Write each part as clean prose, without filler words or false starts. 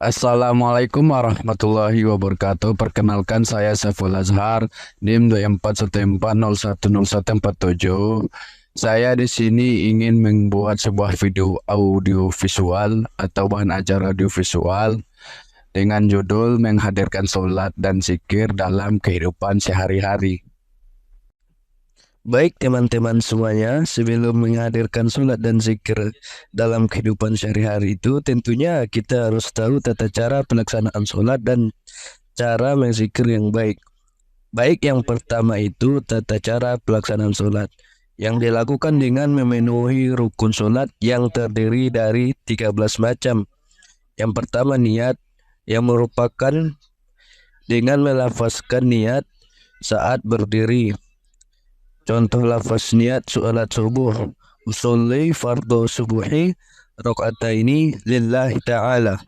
Assalamualaikum warahmatullahi wabarakatuh. Perkenalkan saya Saiful Azhar, NIM 241140147. Saya di sini ingin membuat sebuah video audio visual atau bahan ajar audio visual dengan judul menghadirkan sholat dan zikir dalam kehidupan sehari-hari. Baik teman-teman semuanya, sebelum menghadirkan sholat dan zikir dalam kehidupan sehari-hari itu, tentunya kita harus tahu tata cara pelaksanaan sholat dan cara menzikir yang baik. Baik, yang pertama itu tata cara pelaksanaan sholat yang dilakukan dengan memenuhi rukun sholat yang terdiri dari 13 macam. Yang pertama niat, yang merupakan dengan melafazkan niat saat berdiri. Contoh lafaz niat sholat subuh, usolli fardhu subuhi rakaataini lillahi ta'ala.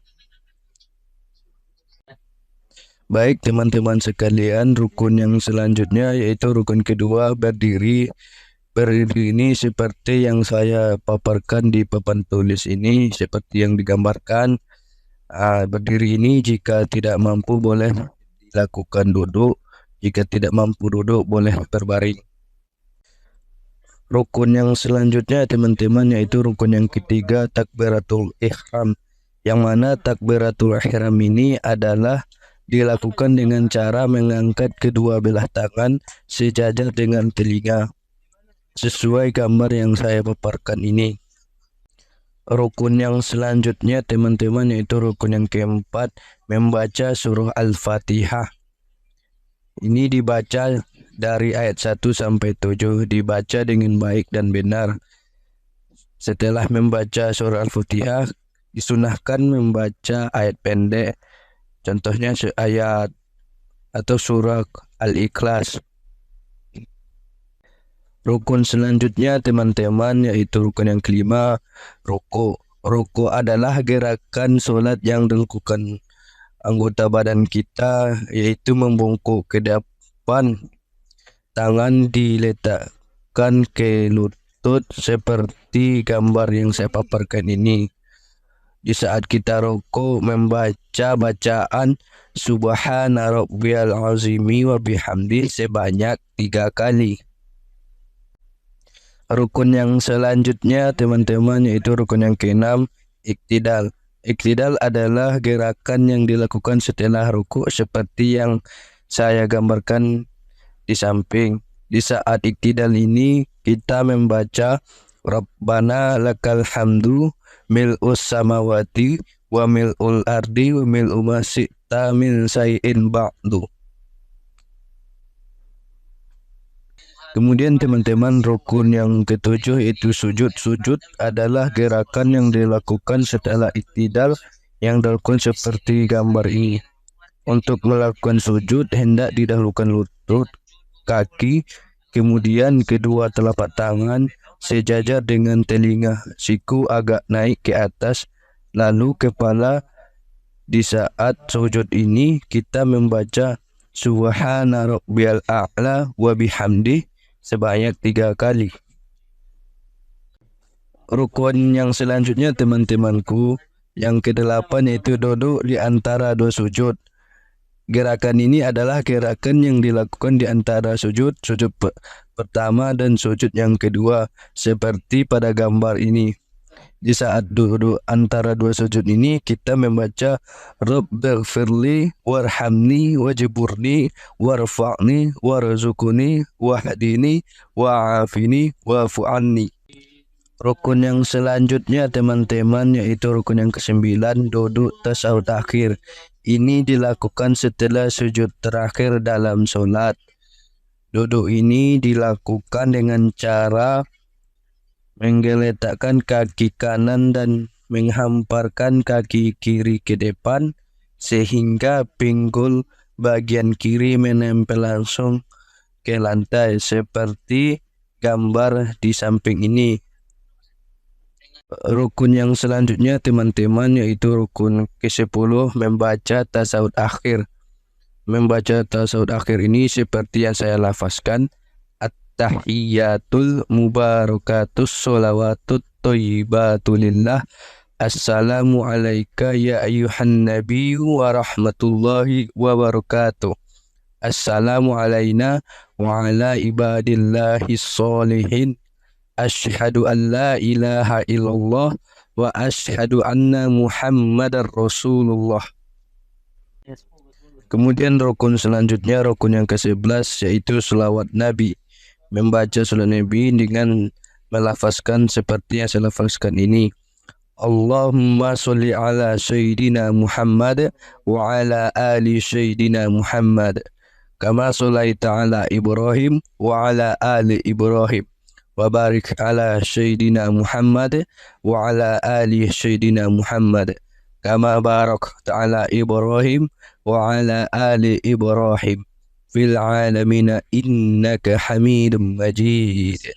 Baik teman-teman sekalian, rukun yang selanjutnya yaitu rukun kedua berdiri. Berdiri ini seperti yang saya paparkan di papan tulis ini, seperti yang digambarkan. Berdiri ini jika tidak mampu boleh dilakukan duduk, jika tidak mampu duduk boleh berbaring. Rukun yang selanjutnya teman-teman yaitu rukun yang ketiga, takbiratul ihram, yang mana takbiratul ihram ini adalah dilakukan dengan cara mengangkat kedua belah tangan sejajar dengan telinga sesuai gambar yang saya paparkan ini. Rukun yang selanjutnya teman-teman yaitu rukun yang keempat, membaca surah Al-Fatihah. Ini dibaca dari ayat 1 sampai 7, dibaca dengan baik dan benar. Setelah membaca surah Al-Fatihah, disunahkan membaca ayat pendek, contohnya seayat atau surah Al-Ikhlas. Rukun selanjutnya teman-teman yaitu rukun yang kelima, ruku'. Ruku' adalah gerakan sholat yang dilakukan anggota badan kita, yaitu membungkuk ke depan, tangan diletakkan ke lutut seperti gambar yang saya paparkan ini. Di saat kita rukuk membaca bacaan Subhana rabbiyal azimi wa bihamdi sebanyak 3 kali. Rukun yang selanjutnya teman-teman yaitu rukun yang keenam, iktidal. Iktidal adalah gerakan yang dilakukan setelah rukuk seperti yang saya gambarkan di samping. Di saat iktidal ini kita membaca Rabbana lakal hamdu mil'us samawati wa mil'ul ardi wa mil'u ma syi'ta min syai'in ba'du. Kemudian teman-teman rukun yang ketujuh itu sujud. Sujud adalah gerakan yang dilakukan setelah iktidal yang dilakukan seperti gambar ini. Untuk melakukan sujud hendak didahulukan lutut, kaki, kemudian kedua telapak tangan sejajar dengan telinga, siku agak naik ke atas, lalu kepala. Di saat sujud ini kita membaca Subhana rabbiyal a'la wa bihamdi sebanyak 3 kali. Rukun yang selanjutnya teman-temanku yang kedelapan yaitu duduk di antara 2 sujud. Gerakan ini adalah gerakan yang dilakukan di antara sujud pertama dan sujud yang kedua seperti pada gambar ini. Di saat duduk antara 2 sujud ini kita membaca Rabbighfirli warhamni wajburni warfa'ni warzuqni wahdini wa'afini wa'fu anni. Rukun yang selanjutnya teman-teman yaitu rukun yang ke-9, duduk tasyahud akhir. Ini dilakukan setelah sujud terakhir dalam sholat. Duduk ini dilakukan dengan cara menggeletakkan kaki kanan dan menghamparkan kaki kiri ke depan sehingga pinggul bagian kiri menempel langsung ke lantai seperti gambar di samping ini. Rukun yang selanjutnya teman-teman yaitu rukun ke-10, membaca tasyahud akhir. Membaca tasyahud akhir ini seperti yang saya lafazkan, Tahiyatul mubarakatus sholawatut thayyibatu lillah Assalamu alayka ya ayyuhan nabiyyu wa rahmatullahi wa barakatuh. Assalamu alayna wa ala ibadillahi sholihin. Asyhadu an la ilaha illallah wa asyhadu anna Muhammadar Rasulullah. Kemudian rukun selanjutnya, rukun yang ke-11, yaitu selawat Nabi. Membaca selawat Nabi dengan melafazkan seperti yang saya lafazkan ini. Allahumma sholli ala Sayyidina Muhammad wa ala ali Sayyidina Muhammad kama sholaita ala Ibrahim wa ala ali Ibrahim wa barik ala Sayyidina Muhammad wa ala ali Sayyidina Muhammad kama barakta ala Ibrahim wa ala ali Ibrahim fil alamin innaka Hamidum Majid.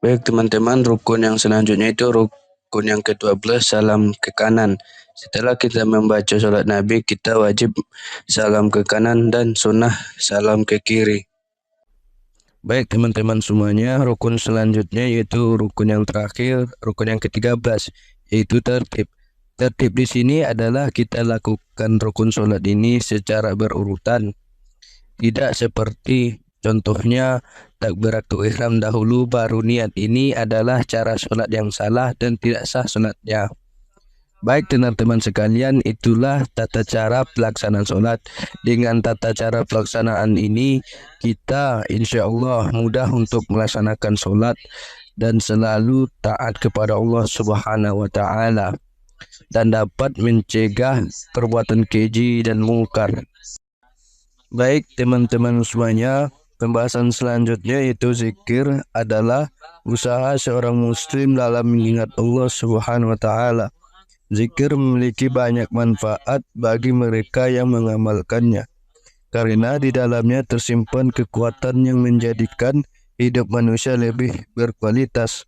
Baik teman-teman, rukun yang selanjutnya itu rukun yang ke-12, salam ke kanan. Setelah kita membaca salat Nabi, kita wajib salam ke kanan dan sunnah salam ke kiri. Baik teman-teman semuanya, rukun selanjutnya yaitu rukun yang terakhir, rukun yang ke-13, yaitu tertib. Tertib di sini adalah kita lakukan rukun salat ini secara berurutan. Tidak seperti contohnya takbiratul ihram dahulu baru niat. Ini adalah cara sholat yang salah dan tidak sah sholatnya. Baik teman-teman sekalian, itulah tata cara pelaksanaan sholat. Dengan tata cara pelaksanaan ini, kita insya Allah mudah untuk melaksanakan sholat dan selalu taat kepada Allah Subhanahu wa Ta'ala, dan dapat mencegah perbuatan keji dan mungkar. Baik teman-teman semuanya, pembahasan selanjutnya yaitu zikir adalah usaha seorang muslim dalam mengingat Allah Subhanahu wa Ta'ala. Zikir memiliki banyak manfaat bagi mereka yang mengamalkannya, karena di dalamnya tersimpan kekuatan yang menjadikan hidup manusia lebih berkualitas.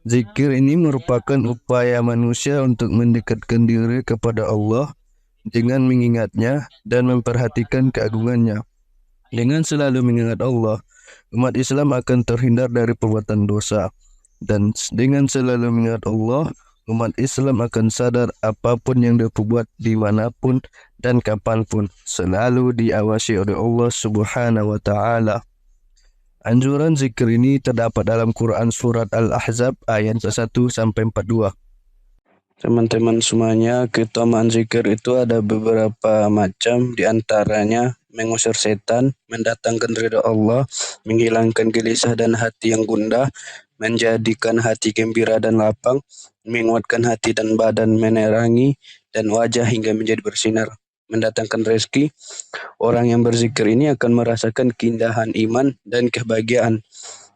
Zikir ini merupakan upaya manusia untuk mendekatkan diri kepada Allah dengan mengingatnya dan memperhatikan keagungannya. Dengan selalu mengingat Allah, umat Islam akan terhindar dari perbuatan dosa. Dan dengan selalu mengingat Allah, umat Islam akan sadar apapun yang diperbuat dimanapun dan kapanpun selalu diawasi oleh Allah Subhanahu wa Ta'ala. Anjuran zikir ini terdapat dalam Quran surat Al-Ahzab ayat 1-42. Teman-teman semuanya, keutamaan zikir itu ada beberapa macam, di antaranya mengusir setan, mendatangkan ridha Allah, menghilangkan gelisah dan hati yang gundah, menjadikan hati gembira dan lapang, menguatkan hati dan badan menerangi, dan wajah hingga menjadi bersinar, mendatangkan rezeki. Orang yang berzikir ini akan merasakan keindahan iman dan kebahagiaan,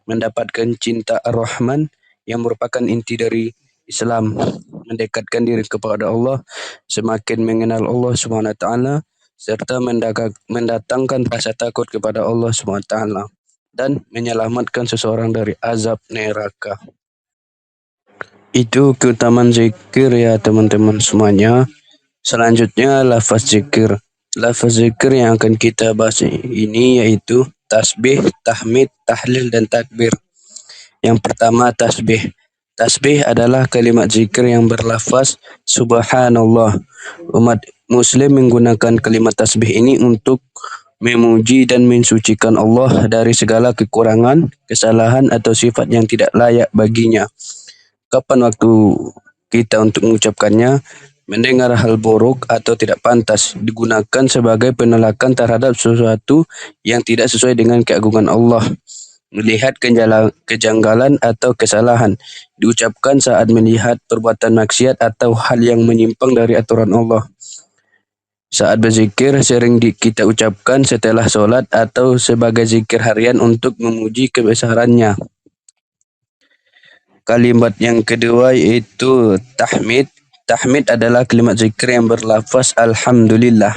mendapatkan cinta Ar-Rahman yang merupakan inti dari Islam, mendekatkan diri kepada Allah, semakin mengenal Allah Subhanahu wa Ta'ala, serta mendatangkan rasa takut kepada Allah Subhanahu wa Ta'ala, dan menyelamatkan seseorang dari azab neraka. Itu keutamaan zikir ya teman-teman semuanya. Selanjutnya lafaz zikir. Lafaz zikir yang akan kita bahas ini yaitu tasbih, tahmid, tahlil, dan takbir. Yang pertama tasbih. Tasbih adalah kalimat zikir yang berlafaz subhanallah. Umat muslim menggunakan kalimat tasbih ini untuk memuji dan mensucikan Allah dari segala kekurangan, kesalahan, atau sifat yang tidak layak baginya. Kapan waktu kita untuk mengucapkannya? Mendengar hal buruk atau tidak pantas, digunakan sebagai penolakan terhadap sesuatu yang tidak sesuai dengan keagungan Allah. Melihat kejanggalan atau kesalahan, diucapkan saat melihat perbuatan maksiat atau hal yang menyimpang dari aturan Allah. Saat berzikir sering kita ucapkan setelah sholat atau sebagai zikir harian untuk memuji kebesarannya. Kalimat yang kedua yaitu tahmid. Tahmid adalah kalimat zikir yang berlafaz alhamdulillah.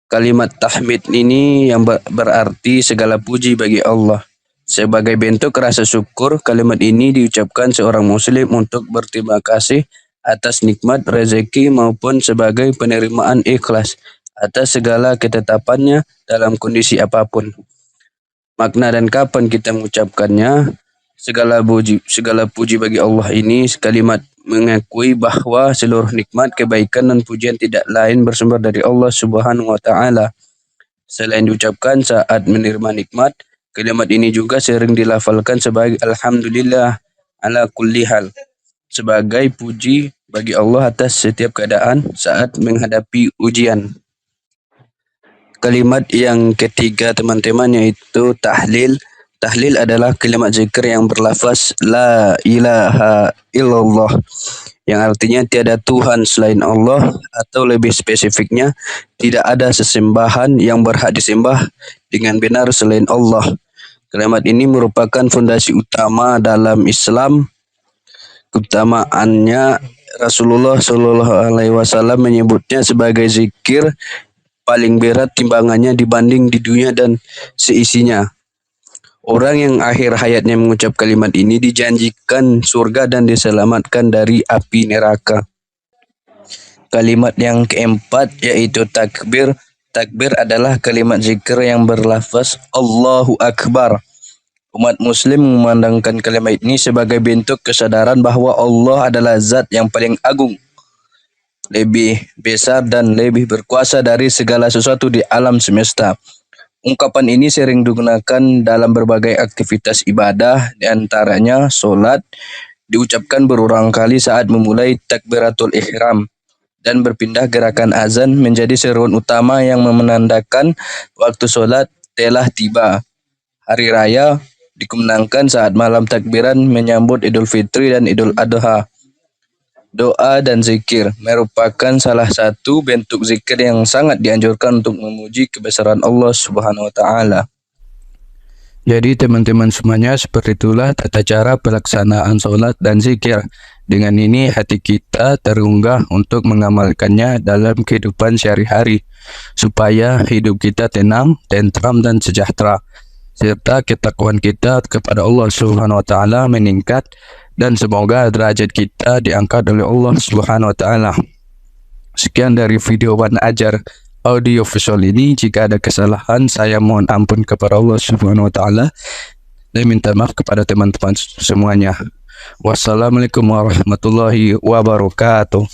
Kalimat tahmid ini yang berarti segala puji bagi Allah. Sebagai bentuk rasa syukur, kalimat ini diucapkan seorang muslim untuk berterima kasih atas nikmat rezeki maupun sebagai penerimaan ikhlas atas segala ketetapannya dalam kondisi apapun. Makna dan kapan kita mengucapkannya? Segala puji bagi Allah ini kalimat mengakui bahwa seluruh nikmat, kebaikan dan pujian tidak lain bersumber dari Allah Subhanahu wa taala. Selain diucapkan saat menerima nikmat, kalimat ini juga sering dilafalkan sebagai alhamdulillah ala kulli hal, sebagai puji bagi Allah atas setiap keadaan saat menghadapi ujian. Kalimat yang ketiga teman-teman yaitu tahlil. Tahlil adalah kalimat zikir yang berlafaz la ilaha illallah, yang artinya tiada Tuhan selain Allah, atau lebih spesifiknya tidak ada sesembahan yang berhak disembah dengan benar selain Allah. Kalimat ini merupakan fondasi utama dalam Islam. Keutamaannya Rasulullah Shallallahu Alaihi Wasallam menyebutnya sebagai zikir paling berat timbangannya dibanding di dunia dan seisinya. Orang yang akhir hayatnya mengucap kalimat ini dijanjikan surga dan diselamatkan dari api neraka. Kalimat yang keempat yaitu takbir. Takbir adalah kalimat zikir yang berlafaz Allahu Akbar. Umat muslim memandangkan kalimat ini sebagai bentuk kesadaran bahwa Allah adalah zat yang paling agung, lebih besar dan lebih berkuasa dari segala sesuatu di alam semesta. Ungkapan ini sering digunakan dalam berbagai aktivitas ibadah, diantaranya solat, diucapkan berulang kali saat memulai takbiratul ihram, dan berpindah gerakan azan menjadi seruan utama yang menandakan waktu solat telah tiba. Hari raya dikumandangkan saat malam takbiran menyambut Idul Fitri dan Idul Adha. Doa dan zikir merupakan salah satu bentuk zikir yang sangat dianjurkan untuk memuji kebesaran Allah Subhanahu wa taala. Jadi teman-teman semuanya, seperti itulah tata cara pelaksanaan sholat dan zikir. Dengan ini hati kita terunggah untuk mengamalkannya dalam kehidupan sehari-hari, supaya hidup kita tenang, tentram dan sejahtera, serta ketakwaan kita kepada Allah Subhanahu wa taala meningkat, dan semoga derajat kita diangkat oleh Allah Subhanahu wa taala. Sekian dari video Wan Ajar audio visual ini. Jika ada kesalahan, saya mohon ampun kepada Allah Subhanahu wa taala dan minta maaf kepada teman-teman semuanya. Wassalamualaikum warahmatullahi wabarakatuh.